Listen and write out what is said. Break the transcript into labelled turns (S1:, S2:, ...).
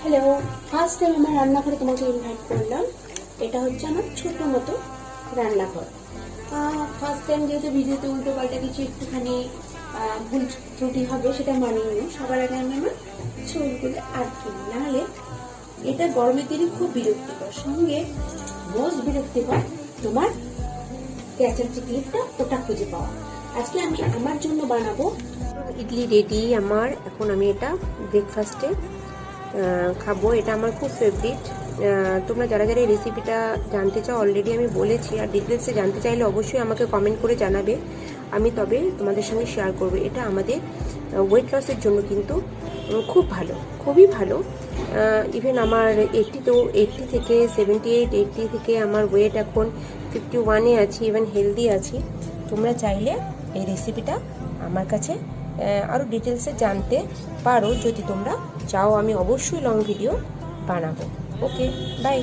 S1: Hello, first time আমার রান্নাঘরে তোমাকে ইনভাইট করলাম। এটা হচ্ছে আমার ছোট মতো রান্নাঘর। ফার্স্ট টাইম যেহেতু ভিডিওতে উল্টো পাল্টা কিছু একটুখানি ভুল ত্রুটি হবে, সেটা মানিয়ে নিও। সবার আগে আমি আমার চুলগুলো আটকে নিই, নাহলে এটা গরমের দিনে খুব বিরক্তিকর। সঙ্গে মোস্ট বিরক্তিকর তোমার ক্যাচার যে ক্লিপটা, ওটা খুঁজে পাওয়া। আজকে আমি আমার জন্য বানাবো
S2: ইডলি রেডি আমার। এখন আমি এটা ব্রেকফাস্টে খাবো। এটা আমার খুব ফেভারিট। তোমরা যারা যারা এই রেসিপিটা জানতে চাও অলরেডি আমি বলেছি, আর ডিটেলসে জানতে চাইলে অবশ্যই আমাকে কমেন্ট করে জানাবে, আমি তবে তোমাদের সঙ্গে শেয়ার করবো। এটা আমাদের ওয়েট লসের জন্য কিন্তু খুব ভালো, খুবই ভালো। ইভেন আমার 80 থেকে 78, 80 থেকে আমার ওয়েট এখন 51-এ আছি, ইভেন হেলদি আছি। তোমরা চাইলে এই রেসিপিটা আমার কাছে আরও ডিটেলসে জানতে পারো যদি তোমরা চাও। আমি অবশ্যই লং ভিডিও বানাবো। ওকে, বাই।